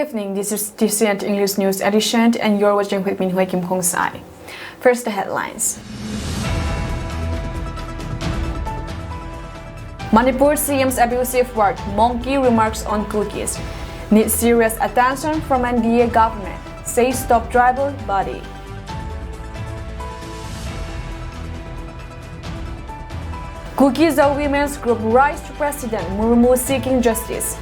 evening, this is NSCN English News Edition and you're watching with me, Kim Hong Sai. First, the headlines. Manipur CM's abusive word, monkey remarks on Kukis. Need serious attention from NDA government, says top tribal body. Kuki's women's group rise to President Murmu seeking justice.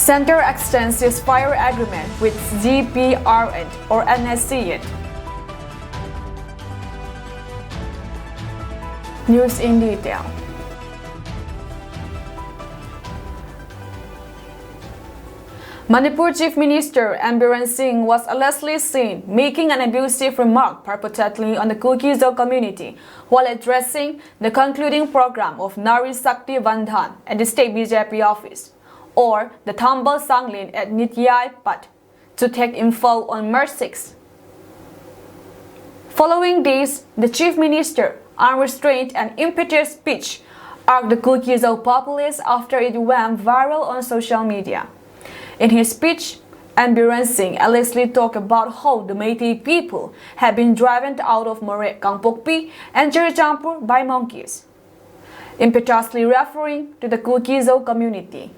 Center extends ceasefire agreement with ZPRN or NSCN. News in detail. Manipur Chief Minister Biren Singh was allegedly seen making an abusive remark purportedly on the Kuki community while addressing the concluding program of Nari Sakti Vandhan at the state BJP office, or the Thambal Sanglin at Nityai Pat, to take info on March 6. Following this, the Chief Minister, unrestrained and impetuous speech, arced the Kuki populace after it went viral on social media. In his speech, Biren Singh allegedly talked about how the Meitei people had been driven out of More Kangpokpi and Chirichampur by monkeys, impetuously referring to the Kuki community.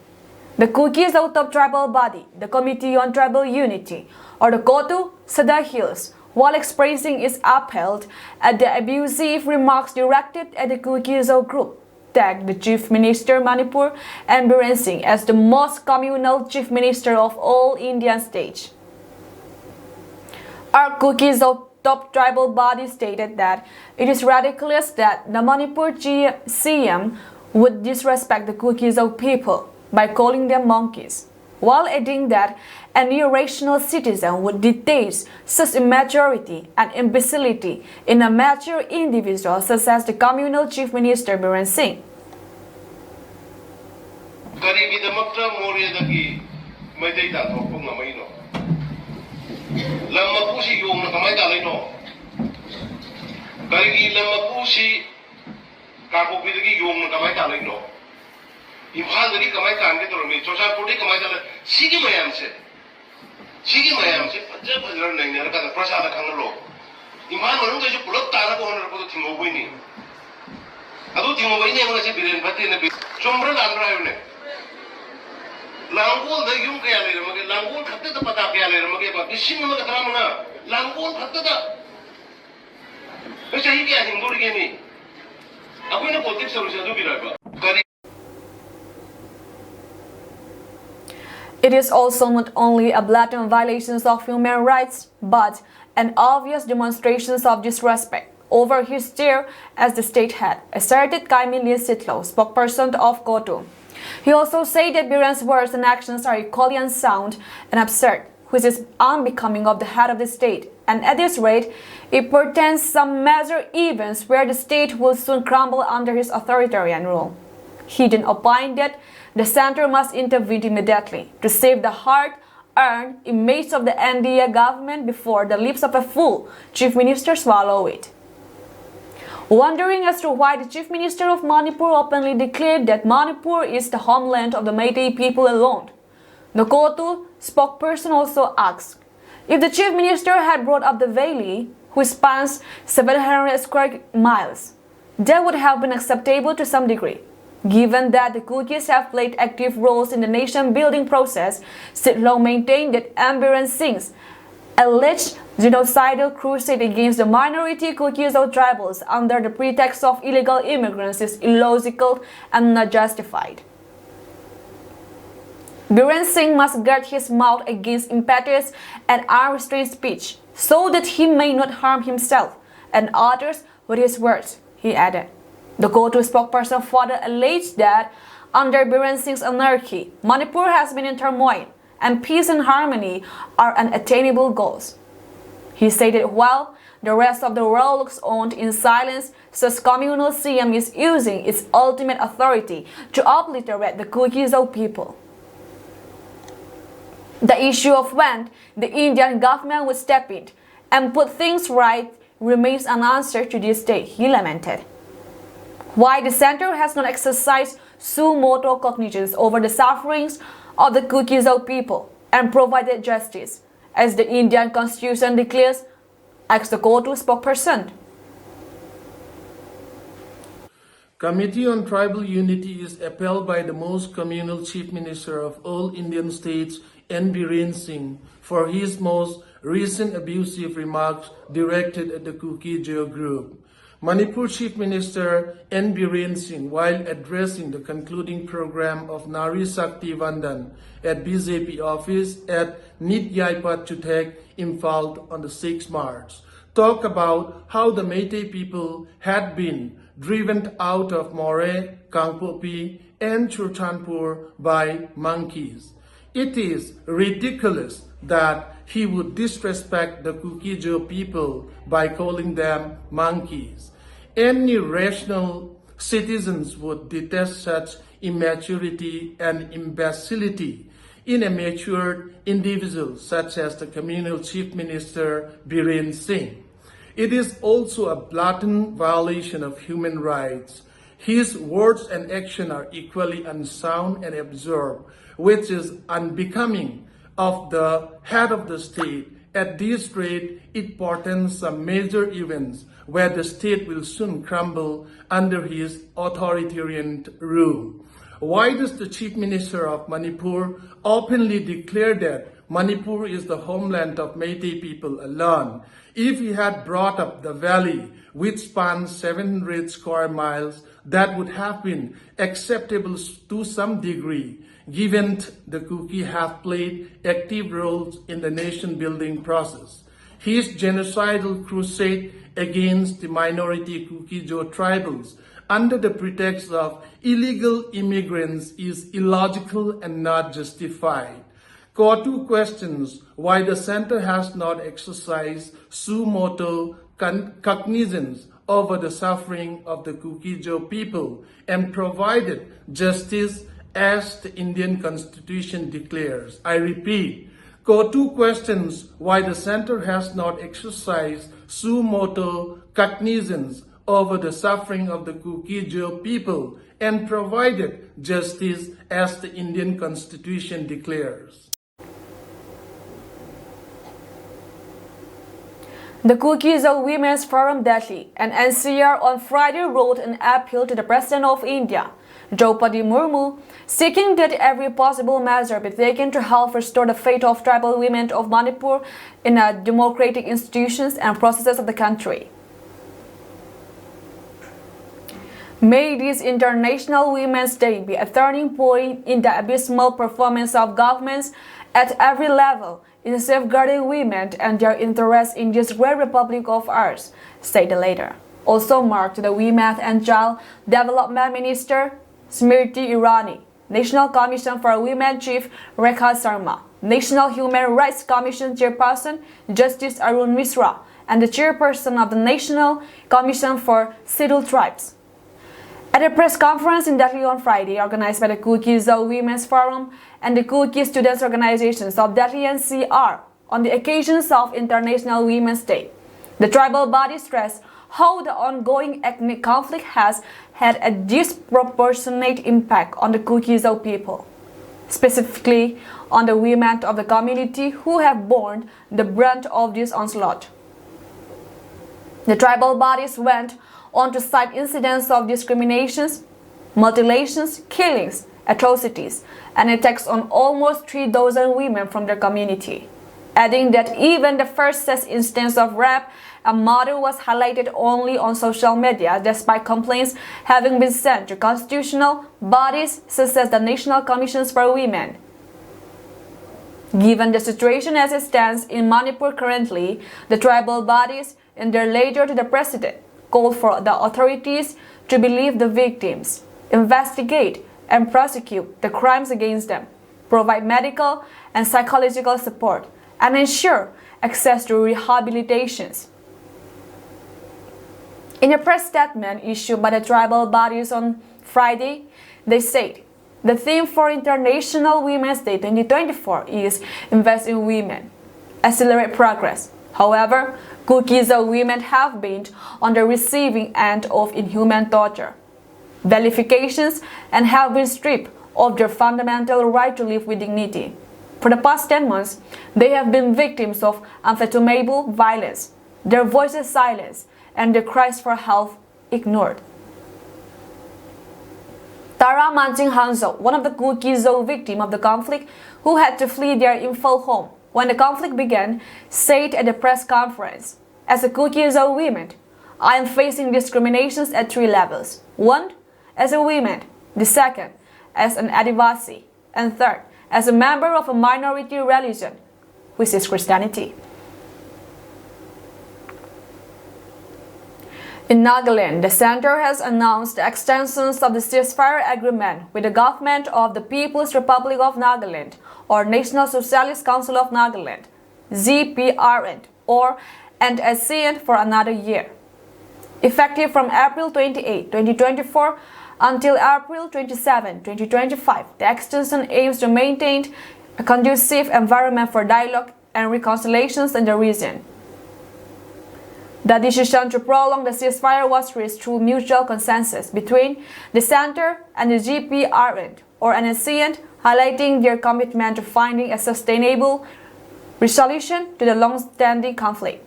The Kuki top tribal body, the Committee on Tribal Unity, or the KOTU, said the Hills, while expressing its upheld at the abusive remarks directed at the Kuki group, tagged the Chief Minister Manipur Biren Singh as the most communal Chief Minister of all Indian states. Our Kuki top tribal body stated that it is ridiculous that the Manipur CM would disrespect the Kuki people by calling them monkeys, while adding that any rational citizen would detect such immaturity and imbecility in a mature individual such as the communal Chief Minister Biren Singh. 임파들이 그만이 안 되더라면 조사포리 그만이 달라 시기 모양새 번쩍번쩍 냉내를 갖다 프라사다 강으로 임파 오는 거지 불렀다 하고 오늘 보도 팀 오고 있니 아도 팀 오고 있니 뭐지 비련 받티는 좀브를 안 라요네 랑골 더 용게 알레르 뭐게 랑골 갖다도 받아 게 알레르 뭐게 봐 비신 뭐가 들어가면 랑골 갖다다 그래서 이게 아닌 모르겠니 아고는 보티 소리셔도 비라고 It is also not only a blatant violation of human rights, but an obvious demonstration of disrespect over his chair as the state head, asserted Kaimili Sitlo, spokesperson of KOTU. He also said that Biren's words and actions are equally unsound and absurd, which is unbecoming of the head of the state, and at this rate, it portends some major events where the state will soon crumble under his authoritarian rule. He then opined that the center must intervene immediately to save the hard-earned image of the NDA government before the lips of a fool Chief Minister swallow it. Wondering as to why the Chief Minister of Manipur openly declared that Manipur is the homeland of the Meitei people alone, the KOTU spokesperson also asked if the Chief Minister had brought up the valley, which spans 700 square miles, that would have been acceptable to some degree. Given that the Kukis have played active roles in the nation-building process, Sitlo maintained that Biren Singh's alleged genocidal crusade against the minority Kukis tribals under the pretext of illegal immigrants is illogical and not justified. Biren Singh must guard his mouth against impetuous and unrestrained speech, so that he may not harm himself and others with his words, he added. The KOTU spokesperson further alleged that under Biren Singh's anarchy, Manipur has been in turmoil and peace and harmony are unattainable goals. He said that while the rest of the world looks on in silence, such communal CM is using its ultimate authority to obliterate the Kuki people. The issue of when the Indian government would step in and put things right remains unanswered to this day, he lamented. Why the center has not exercised sumoto cognizance over the sufferings of the Kuki people and provided justice, as the Indian constitution declares, as the Kotu spokesperson. Committee on Tribal Unity is upheld by the most communal Chief Minister of all Indian states, N. Biren Singh, for his most recent abusive remarks directed at the Kuki group. Manipur Chief Minister N. Biren Singh, while addressing the concluding program of Nari Shakti Vandan at BJP office at Nityaipat Chutek, Imphal on the 6th March, talked about how the Meitei people had been driven out of More, Kangpopi, and Churchanpur by monkeys. It is ridiculous that he would disrespect the Kuki people by calling them monkeys. Any rational citizens would detest such immaturity and imbecility in a mature individual such as the communal Chief Minister Biren Singh. It is also a blatant violation of human rights. His words and action are equally unsound and absurd, which is unbecoming of the head of the state. At this rate, it portends some major events where the state will soon crumble under his authoritarian rule. Why does the Chief Minister of Manipur openly declare that Manipur is the homeland of Meitei people alone? If he had brought up the valley, which spans 700 square miles, that would have been acceptable to some degree, given the Kuki have played active roles in the nation-building process. His genocidal crusade against the minority Kuki tribals under the pretext of illegal immigrants is illogical and not justified. Kotu questions why the center has not exercised sumoto cognizance over the suffering of the Kuki people and provided justice as the Indian Constitution declares. I repeat, Kotu questions why the center has not exercised sumoto cognizance over the suffering of the Kuki people and provided justice as the Indian Constitution declares. The Kuki Women's Forum Delhi and NCR on Friday wrote an appeal to the President of India, Draupadi Murmu, seeking that every possible measure be taken to help restore the faith of tribal women of Manipur in the democratic institutions and processes of the country. May this International Women's Day be a turning point in the abysmal performance of governments at every level in safeguarding women and their interests in this great republic of ours, said the letter. Also marked the Women and Child Development Minister Smriti Irani, National Commission for Women Chief Rekha Sharma, National Human Rights Commission Chairperson Justice Arun Misra, and the Chairperson of the National Commission for Scheduled Tribes. At a press conference in Delhi on Friday, organized by the Kuki Women's Forum and the Kuki Students Organizations of Delhi NCR on the occasions of International Women's Day, the tribal body stressed how the ongoing ethnic conflict has had a disproportionate impact on the Kuki people, specifically on the women of the community who have borne the brunt of this onslaught. The tribal bodies went on to cite incidents of discriminations, mutilations, killings, atrocities, and attacks on almost 3,000 women from their community, adding that even the first such instance of rape and murder was highlighted only on social media, despite complaints having been sent to constitutional bodies such as the National Commissions for Women. Given the situation as it stands in Manipur currently, the tribal bodies, in their letter to the President, called for the authorities to believe the victims, investigate and prosecute the crimes against them, provide medical and psychological support, and ensure access to rehabilitations. In a press statement issued by the tribal bodies on Friday, they said, the theme for International Women's Day 2024 is Invest in Women, Accelerate Progress. However, Kuki women have been on the receiving end of inhuman torture, vilifications, and have been stripped of their fundamental right to live with dignity. For the past 10 months, they have been victims of unfathomable violence, their voices silenced, and their cries for help ignored. Tara Manjing Hanzo, one of the Kuki victims of the conflict who had to flee their Imphal home when the conflict began, said at the press conference, "As a Kuki woman, I am facing discriminations at 3 levels. 1. As a woman. The 2nd, as an Adivasi. And 3rd, as a member of a minority religion, which is Christianity." In Nagaland, the center has announced the extensions of the ceasefire agreement with the government of the People's Republic of Nagaland, or National Socialist Council of Nagaland, ZPRN, or NSCN, for another year. Effective from April 28, 2024 until April 27, 2025, the extension aims to maintain a conducive environment for dialogue and reconciliations in the region. The decision to prolong the ceasefire was reached through mutual consensus between the center and the GPRN, or NSCN, highlighting their commitment to finding a sustainable resolution to the long-standing conflict.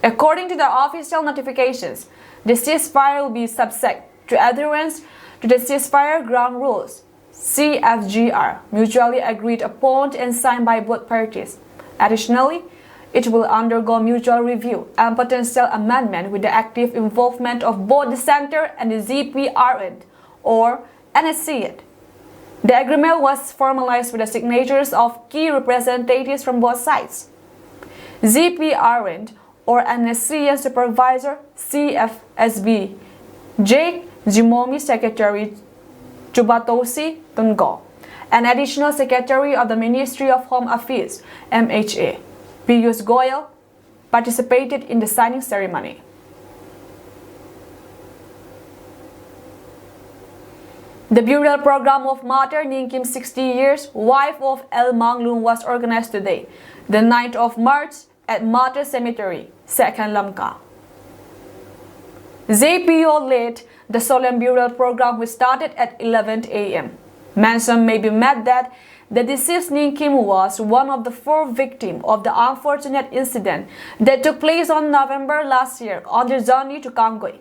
According to the official notifications, the ceasefire will be subject to adherence to the ceasefire ground rules, CFGR, mutually agreed upon and signed by both parties. Additionally, it will undergo mutual review and potential amendment with the active involvement of both the center and the ZPRN, or NSCN. The agreement was formalized with the signatures of key representatives from both sides. ZPRN, or NSCN Supervisor CFSB, Jake Jimomi Secretary Chubatosi Tungo, and Additional Secretary of the Ministry of Home Affairs, MHA, Piyush Goyal, participated in the signing ceremony. The burial program of Mother Ningkim, 60 years, wife of El Manglung, was organized today, the 9th of March, at Mother Cemetery, Second Lamka. ZPO led the solemn burial program, which started at 11 a.m. Mention may be made that the deceased Ningkim was one of the 4 victims of the unfortunate incident that took place on November last year on their journey to Kangoi.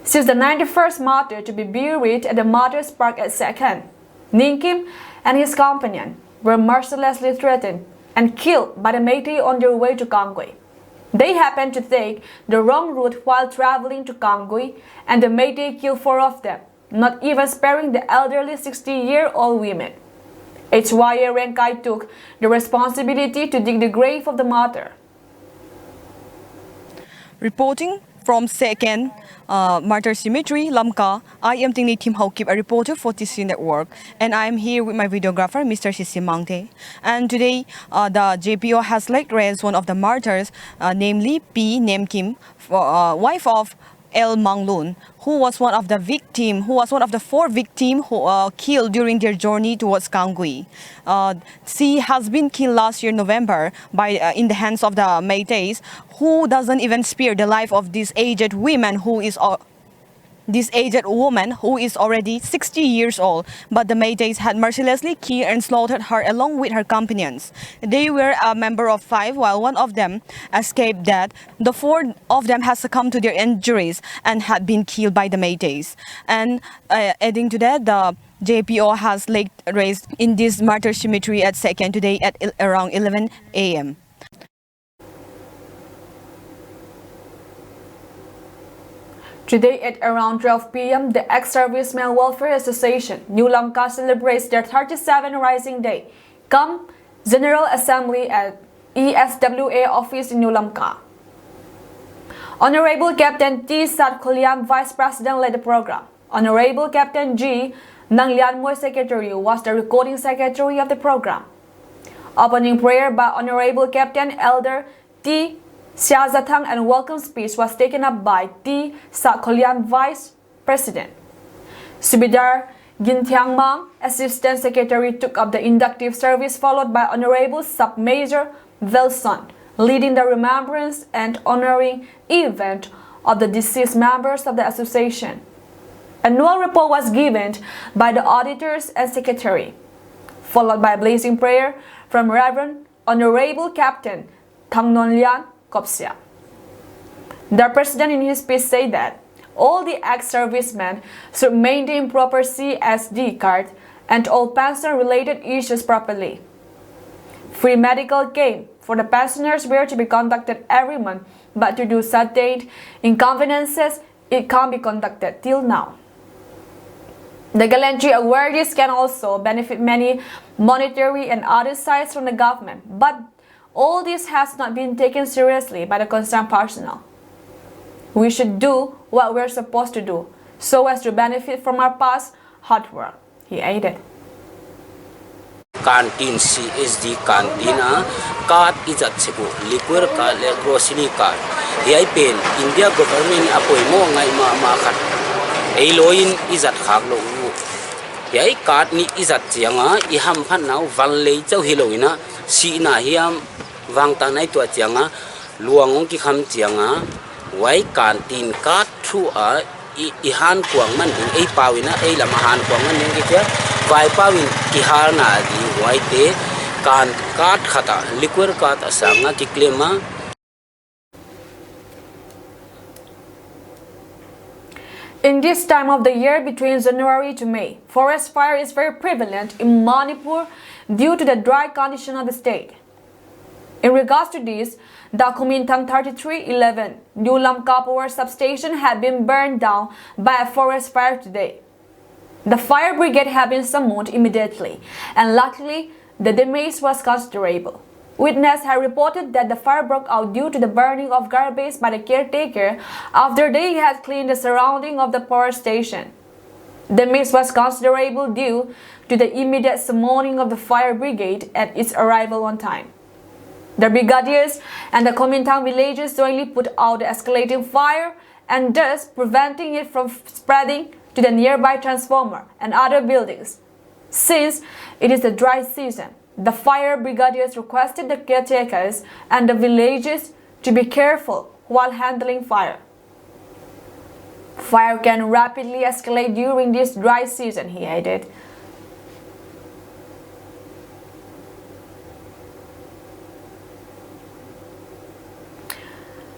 She is the 91st martyr to be buried at the Martyrs Park at Second. Ningkim and his companion were mercilessly threatened and killed by the Meitei on their way to Kangoi. They happened to take the wrong route while traveling to Kangoi, and the Meitei killed 4 of them, not even sparing the elderly 60-year-old women. HYA Renkai took the responsibility to dig the grave of the martyr. Reporting from Second Martyr Cemetery, Lamka, I am Tingni Tim Haukip, a reporter for TC Network, and I am here with my videographer, Mr. Sisi Mangte. And today, the JPO has laid rest one of the martyrs, namely P. Nemkim, wife of El Manglun, who was one of the 4 victims who killed during their journey towards Kangui. She has been killed last year November by in the hands of the Meiteis, who doesn't even spare the life of this aged woman who is already 60 years old, but the Meiteis had mercilessly killed and slaughtered her along with her companions. They were a member of 5, while one of them escaped death. The 4 of them has succumbed to their injuries and had been killed by the Meiteis. And adding to that, the JPO has laid rest in this martyr cemetery at Second today at around 11 a.m. Today at around 12 p.m., the Ex-Servicemen Welfare Association, New Lamka, celebrates their 37th Rising Day. Come, General Assembly at ESWA office in New Lamka. Honorable Captain T. Sat Kuliam, Vice President, led the program. Honorable Captain G. Nang Lianmoy, Secretary, was the recording secretary of the program. Opening prayer by Honorable Captain Elder T. Siazatang and welcome speech was taken up by T. Sakolian, Vice President. Subidar Gintiang Mang, Assistant Secretary, took up the inductive service, followed by Honorable Sub-Major Velson, leading the remembrance and honoring event of the deceased members of the association. Annual report was given by the auditors and secretary, followed by a blessing prayer from Reverend Honorable Captain Thangnon Kopsia. The president in his speech said that all the ex-servicemen should maintain proper CSD card and all pension-related issues properly. Free medical care for the pensioners were to be conducted every month, but to do certain inconveniences, it can't be conducted till now. The gallantry awardees can also benefit many monetary and other sides from the government, but all this has not been taken seriously by the concerned personnel. We should do what we're supposed to do, so as to benefit from our past hard work, he added. Canteen CSD canteen card izat sebu liquor card le grocery card yai pen India government apoi mo ngai ma khat ei loin izat khak lo yai card ni izat chianga I ham phan nau van lei chau hiloina si na hiam wang ta nai tua chianga luangong ki kham chianga wai canteen card thu I han kuang man ei pawina ei lama han kuang man ngi kya vai pawin ki har na di wai te kan card khata liquor card asanga ki klema. In this time of the year between January to May, forest fire is very prevalent in Manipur due to the dry condition of the state. In regards to this, the Kumintang 3311 New Lamka power substation had been burned down by a forest fire today. The fire brigade had been summoned immediately, and luckily, the damage was considerable. Witnesses had reported that the fire broke out due to the burning of garbage by the caretaker after they had cleaned the surrounding of the power station. The damage was considerable due to the immediate summoning of the fire brigade at its arrival on time. The brigadiers and the Kumintang villagers jointly put out the escalating fire and thus preventing it from spreading to the nearby transformer and other buildings. Since it is the dry season, the fire brigadiers requested the caretakers and the villagers to be careful while handling fire. Fire can rapidly escalate during this dry season, he added.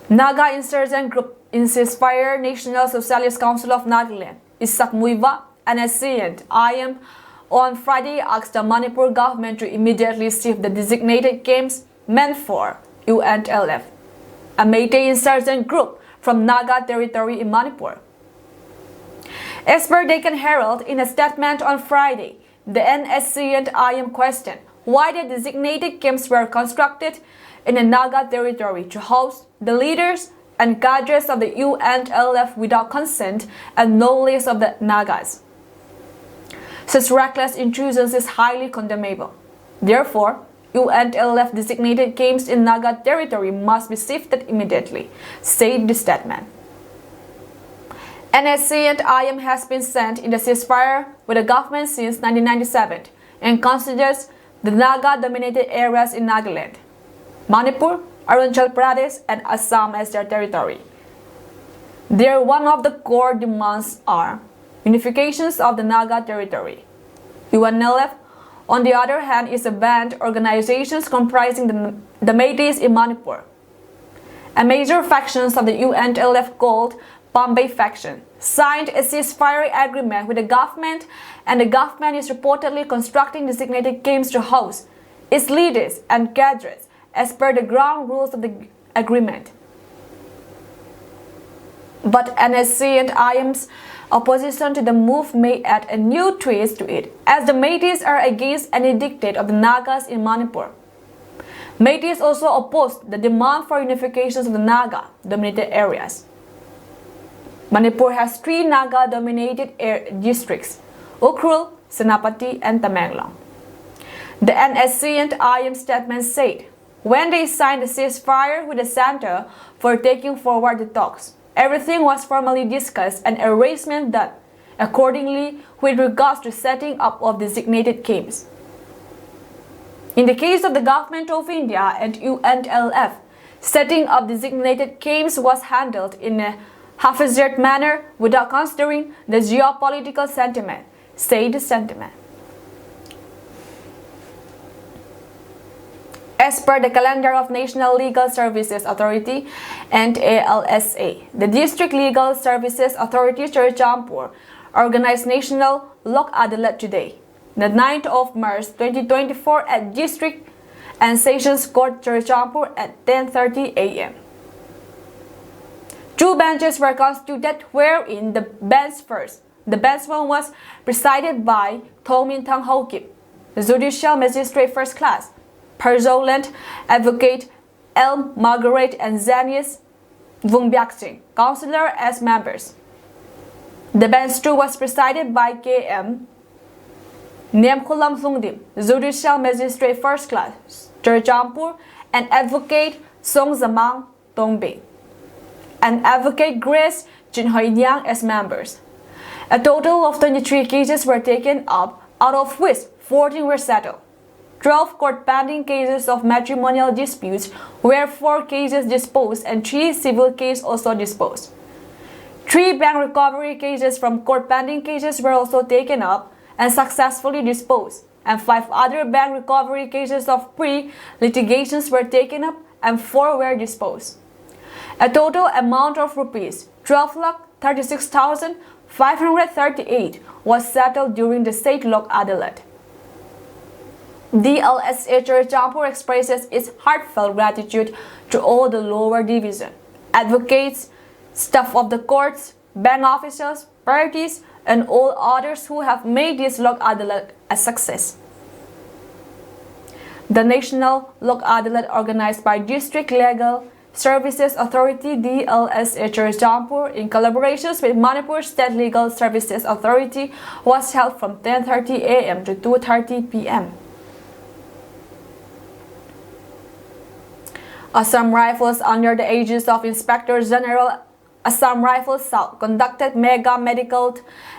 Naga insurgent group insists fire National Socialist Council of Nagaland, Isakmuiva, NSCN-IM on Friday asked the Manipur government to immediately shift the designated camps meant for UNLF, a Meitei insurgent group from Naga territory in Manipur. As per Deccan Herald, in a statement on Friday, the NSCN-IM questioned why the designated camps were constructed in the Naga territory to house the leaders and cadres of the UNLF without consent and knowledge of the Nagas. Such reckless intrusions is highly condemnable. Therefore, UNLF designated camps in Naga territory must be shifted immediately, said the statement. NSCN-IM has been sent in the ceasefire with the government since 1997 and considers the Naga-dominated areas in Nagaland, Manipur, Arunachal Pradesh, and Assam as their territory. There, one of the core demands are unifications of the Naga territory. UNLF, on the other hand, is a band organization comprising the Meiteis in Manipur. A major factions of the UNLF called Bombay faction signed a ceasefire agreement with the government, and the government is reportedly constructing designated camps to house its leaders and cadres as per the ground rules of the agreement. But NSCN-IM's opposition to the move may add a new twist to it, as the Meiteis are against any dictate of the Nagas in Manipur. Meiteis also opposed the demand for unifications of the Naga-dominated areas. Manipur has 3 Naga-dominated districts: Ukhrul, Senapati, and Tamenglong. The NSCN-IM statement said, when they signed the ceasefire with the center for taking forward the talks, everything was formally discussed and arrangement done accordingly with regards to setting up of designated camps. In the case of the Government of India and UNLF, setting up designated camps was handled in a half-hearted manner without considering the geopolitical sentiment, said the sentiment. As per the calendar of National Legal Services Authority (NALSA), the District Legal Services Authority Churchampur organized National Lok Adalat today, the 9th of March 2024 at District and Sessions Court Churchampur at 10:30 a.m. Two benches were constituted wherein the bench one was presided by Thomintang Hokip, the Judicial Magistrate First Class, Perzoland, Advocate L. Margaret and Zanius Vungbiaksing, Councillor as members. The bench 2 was presided by K.M. Nemkulam Thungdim, Judicial Magistrate First Class, Churchampur, and Advocate Song Zamang Tongbing, and Advocate Grace Jinhoynyang as members. A total of 23 cases were taken up, out of which 14 were settled. 12 court pending cases of matrimonial disputes, where 4 cases disposed and 3 civil cases also disposed. 3 bank recovery cases from court pending cases were also taken up and successfully disposed, and 5 other bank recovery cases of pre-litigations were taken up and 4 were disposed. A total amount of rupees 12,36,538 was settled during the State Lok Adalat. DLSA Churchampur expresses its heartfelt gratitude to all the lower division, advocates, staff of the courts, bank officials, parties, and all others who have made this Lok Adalat a success. The National Lok Adalat, organized by District Legal Services Authority DLSA Churchampur in collaboration with Manipur State Legal Services Authority, was held from 10:30 a.m. to 2:30 p.m. Assam Rifles, under the aegis of Inspector General Assam Rifles South, conducted mega medical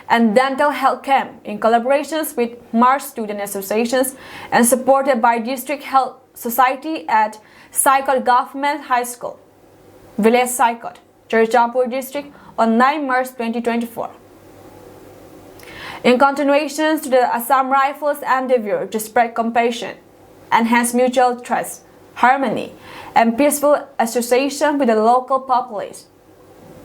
and dental health camp in collaborations with Mars Student Associations and supported by District Health Society at Saikot Government High School, Village Saikot, Churchampur District on 9 March 2024. In continuation to the Assam Rifles' endeavor to spread compassion, enhance mutual trust, harmony, and peaceful association with the local populace,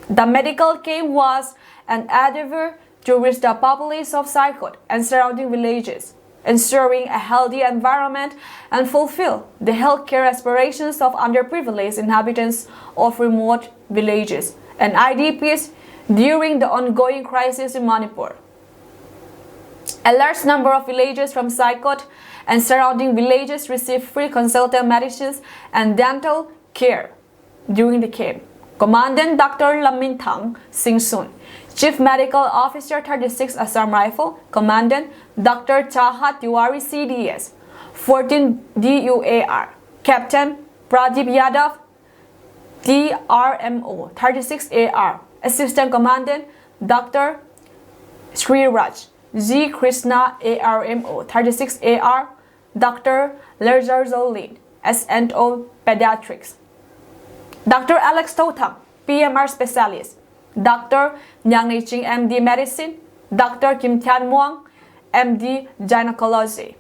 the medical camp was an endeavor to reach the populace of Saikot and surrounding villages, ensuring a healthy environment and fulfill the healthcare aspirations of underprivileged inhabitants of remote villages and IDPs during the ongoing crisis in Manipur. A large number of villagers from Saikot and surrounding villages received free consultant medicines and dental care during the camp. Commandant Dr. Lamintang Singsun, Chief Medical Officer 36 Assam Rifle, Commandant Dr. Chahat Tiwari CDS, 14 DUAR, Captain Pradeep Yadav, DRMO 36 AR, Assistant Commandant Dr. Sri Raj, G. Krishna ARMO 36 AR, Dr. Lerjar Zolin, SNO Pediatrics, Dr. Alex Totang, PMR Specialist, Dr. Nyang Neching MD Medicine, Dr. Kim Tian Muang, MD Gynecology,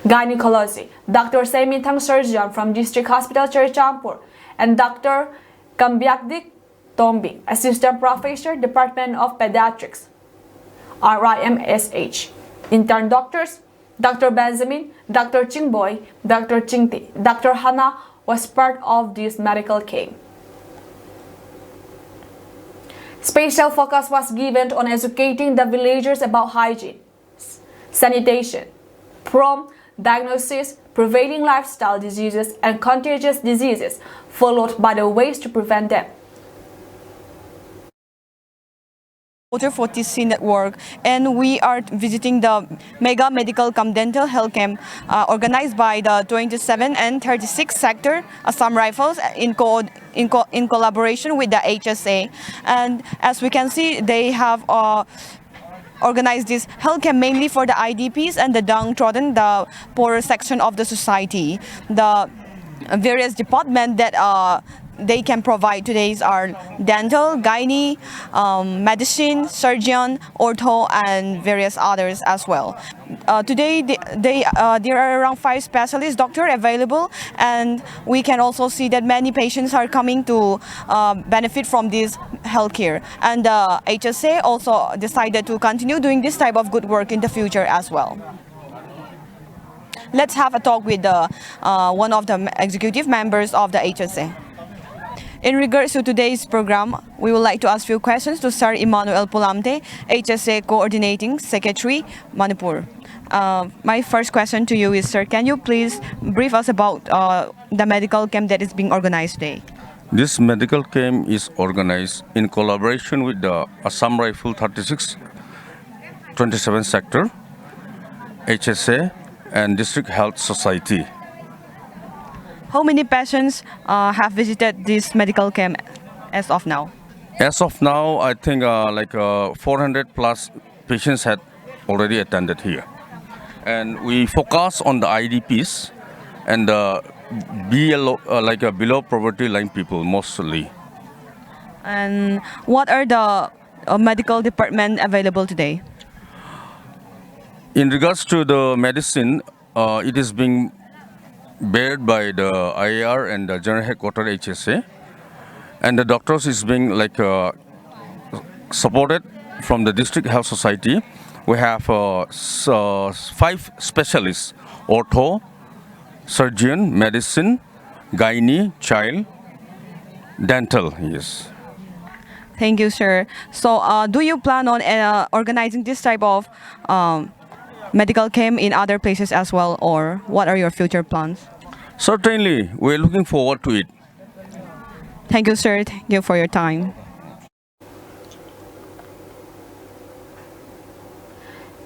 Dr. Semintang Surgeon from District Hospital Churchampur, and Dr. Kambyakdik Tombing, Assistant Professor, Department of Pediatrics, RIMSH. Intern doctors, Dr. Benjamin, Dr. Chingboy, Dr. Chingti, Dr. Hana was part of this medical camp. Special focus was given on educating the villagers about hygiene, sanitation, prompt diagnosis, prevailing lifestyle diseases and contagious diseases, followed by the ways to prevent them. Reporter for TC Network, and we are visiting the Mega Medical Cum Dental Health Camp organized by the 27 and 36 Sector Assam Rifles in collaboration with the HSA. And as we can see, they have organized this health camp mainly for the IDPs and the downtrodden, the poorer section of the society. The various departments that they can provide today are dental, gynae, medicine, surgeon, ortho, and various others as well. Today, there are around 5 specialist doctors available, and we can also see that many patients are coming to benefit from this healthcare. And HSA also decided to continue doing this type of good work in the future as well. Let's have a talk with one of the executive members of the HSA. In regards to today's program, we would like to ask few questions to Sir Emmanuel Pulamte, HSA Coordinating Secretary, Manipur. My first question to you is, sir, can you please brief us about the medical camp that is being organized today? This medical camp is organized in collaboration with the Assam Rifles 36-27 sector, HSA, and District Health Society. How many patients have visited this medical camp as of now? As of now, I think 400 plus patients had already attended here. And we focus on the IDPs and the below poverty line people mostly. And what are the medical department available today? In regards to the medicine, it is being bared by the IAR and the General Headquarters HSA, and the doctors is being supported from the District Health Society. We have 5 specialists: ortho, surgeon, medicine, gynae, child, dental. Yes. Thank you, sir. So, do you plan on organizing this type of medical camp in other places as well, or what are your future plans? Certainly, we're looking forward to it. Thank you, sir. Thank you for your time.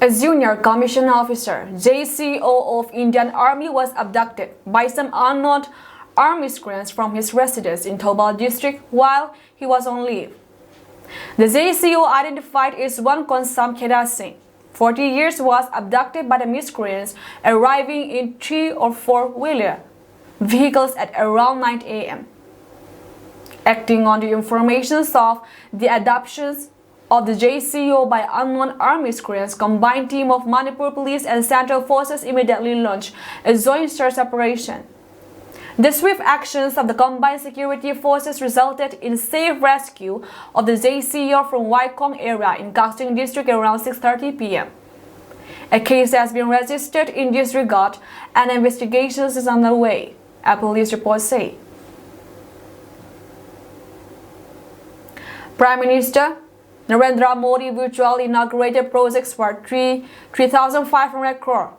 A junior commissioned officer, JCO of Indian Army, was abducted by some unknown armed miscreants from his residence in Thoubal district while he was on leave. The JCO, identified as one Konsam Kheda Singh, 40 years, was abducted by the miscreants arriving in 3 or 4-wheeler vehicles at around 9 a.m. Acting on the information of the abductions of the JCO by unknown armed miscreants, combined team of Manipur Police and Central Forces immediately launched a joint search operation. The swift actions of the combined security forces resulted in safe rescue of the JCO from Waikong area in Kasing district around 6:30 p.m. A case has been registered in this regard and investigations is underway, a police report says. Prime Minister Narendra Modi virtually inaugurated projects for 3,500 crore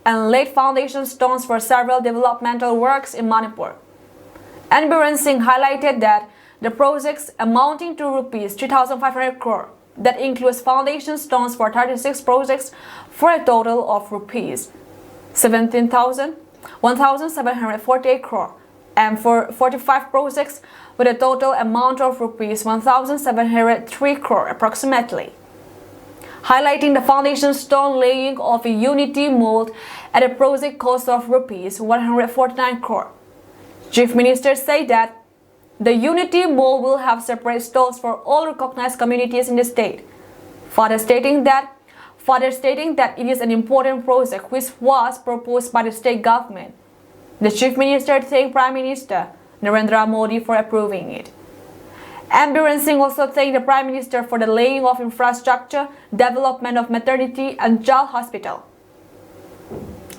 and laid foundation stones for several developmental works in Manipur. And Biren Singh highlighted that the projects amounting to rupees 3,500 crore, that includes foundation stones for 36 projects for a total of rupees 1,748 crore, and for 45 projects with a total amount of rupees 1,703 crore approximately. Highlighting the foundation stone laying of a unity mold at a project cost of rupees 149 crore. Chief Minister said that the unity mold will have separate stalls for all recognized communities in the state, further stating that it is an important project which was proposed by the state government. The Chief Minister thanked Prime Minister Narendra Modi for approving it. And Biren Singh also thanked the Prime Minister for the laying of infrastructure, development of maternity and child hospital.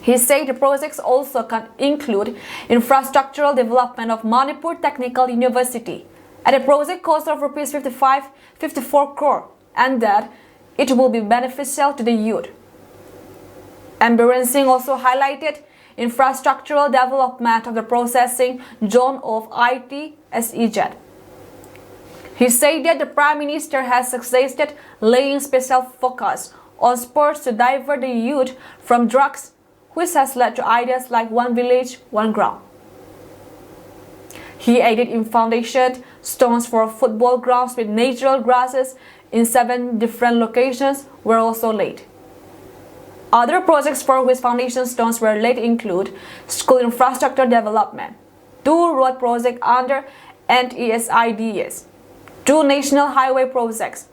He said the projects also can include infrastructural development of Manipur Technical University at a project cost of rupees 54 crore, and that it will be beneficial to the youth. And Biren Singh also highlighted infrastructural development of the processing zone of ITSEZ. He said that the Prime Minister has suggested laying special focus on sports to divert the youth from drugs, which has led to ideas like one village, one ground. He added in foundation stones for football grounds with natural grasses in 7 different locations were also laid. Other projects for which foundation stones were laid include school infrastructure development, 2 road projects under NSCN-IM, 2 national highway projects,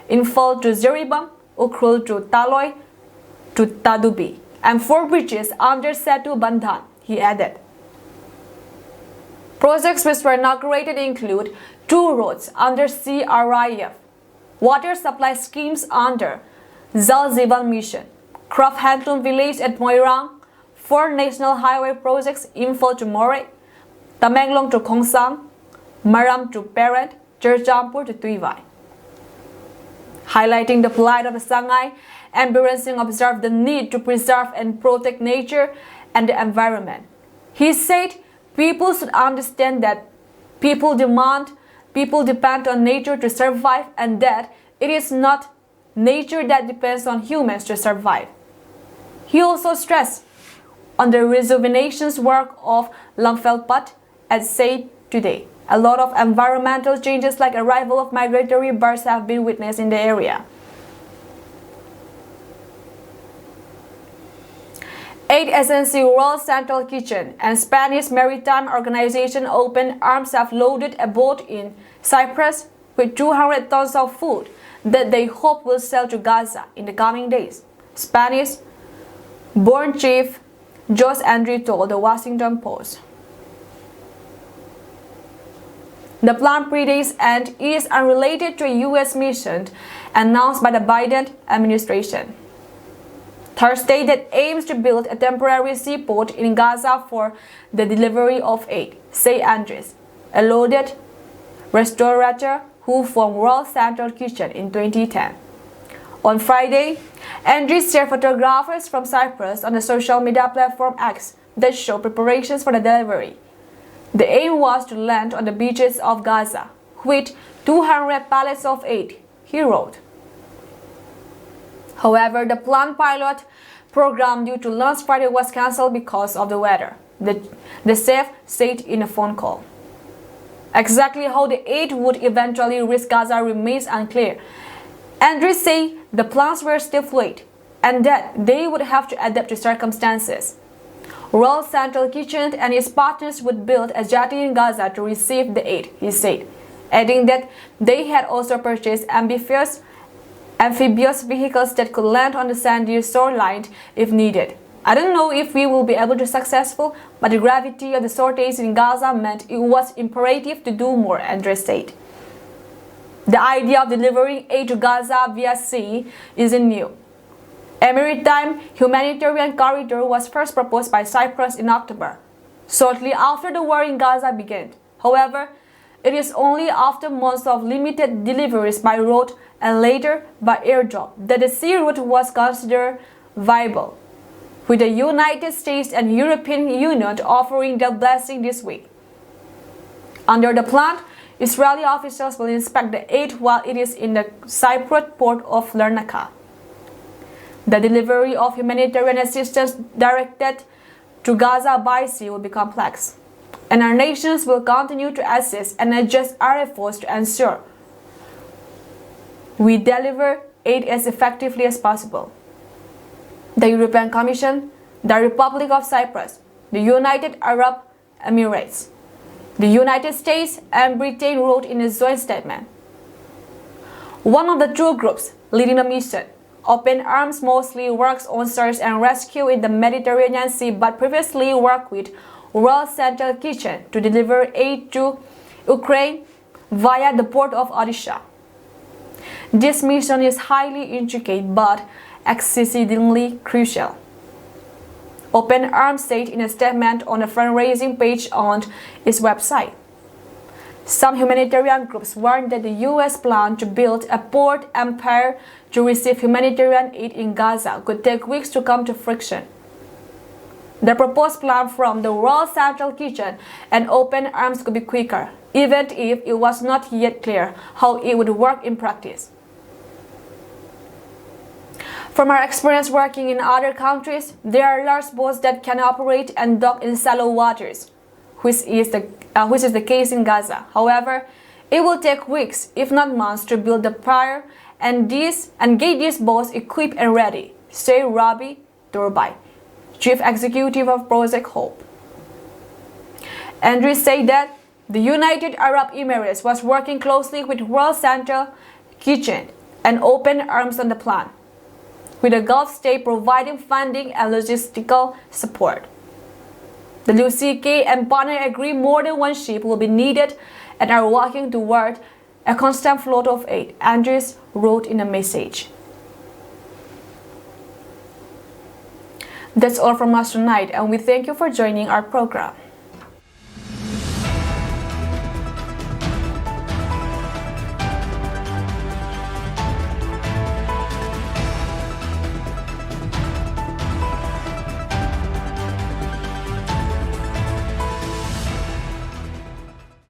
Infal to Ziribam, Ukrul to Taloy to Tadubi, and 4 bridges under Setu Bandhan, he added. Projects which were inaugurated include 2 roads under CRIF, water supply schemes under Jal Jeevan Mission, Craft Handloom Village at Moirang, 4 national highway projects, Infal to Moray, Tamenglong to Khongsang, Maram to Parent, Churchampur to Tuivai. Highlighting the plight of the Sangay, Ambiren Singh observed the need to preserve and protect nature and the environment. He said people should understand that people depend on nature to survive, and that it is not nature that depends on humans to survive. He also stressed on the rejuvenation work of Lamfelpat, as said today. A lot of environmental changes like arrival of migratory birds have been witnessed in the area. 8 SNC World Central Kitchen and Spanish Maritime Organization Open Arms have loaded a boat in Cyprus with 200 tons of food that they hope will sell to Gaza in the coming days. Spanish-born Chief Jose Andrew told the Washington Post. The plan predates and is unrelated to a U.S. mission announced by the Biden administration Thursday that aims to build a temporary seaport in Gaza for the delivery of aid, say Andres, a loaded restaurateur who formed World Central Kitchen in 2010. On Friday, Andres shared photographs from Cyprus on the social media platform X that show preparations for the delivery. The aim was to land on the beaches of Gaza with 200 pallets of aid, he wrote. However, the planned pilot program due to launch Friday was cancelled because of the weather, the chef said in a phone call. Exactly how the aid would eventually reach Gaza remains unclear. Andres said the plans were still fluid and that they would have to adapt to circumstances. World Central Kitchen and its partners would build a jetty in Gaza to receive the aid, he said, adding that they had also purchased amphibious vehicles that could land on the sandy shoreline if needed. I don't know if we will be able to successful, but the gravity of the shortage in Gaza meant it was imperative to do more, Andres said. The idea of delivering aid to Gaza via sea isn't new. A maritime humanitarian corridor was first proposed by Cyprus in October, shortly after the war in Gaza began. However, it is only after months of limited deliveries by road and later by airdrop that the sea route was considered viable, with the United States and European Union offering their blessing this week. Under the plan, Israeli officials will inspect the aid while it is in the Cypriot port of Larnaca. The delivery of humanitarian assistance directed to Gaza by sea will be complex, and our nations will continue to assist and adjust our efforts to ensure we deliver aid as effectively as possible. The European Commission, the Republic of Cyprus, the United Arab Emirates, the United States, and Britain wrote in a joint statement. One of the 2 groups leading the mission, Open Arms, mostly works on search and rescue in the Mediterranean Sea, but previously worked with World Central Kitchen to deliver aid to Ukraine via the port of Odisha. This mission is highly intricate but exceedingly crucial, Open Arms said in a statement on the fundraising page on its website. Some humanitarian groups warned that the U.S. plan to build a port empire to receive humanitarian aid in Gaza could take weeks to come to fruition. The proposed plan from the World Central Kitchen and Open Arms could be quicker, even if it was not yet clear how it would work in practice. From our experience working in other countries, there are large boats that can operate and dock in shallow waters, which is the case in Gaza. However, it will take weeks, if not months, to build the pier and get these boats equipped and ready, said Rabi Turbai, Chief Executive of Project Hope. Andrews said that the United Arab Emirates was working closely with World Central Kitchen and open arms on the plan, with the Gulf state providing funding and logistical support. The LUCK and partner agree more than one ship will be needed and are working toward a constant flow of aid, Andres wrote in a message. That's all from us tonight, and we thank you for joining our program.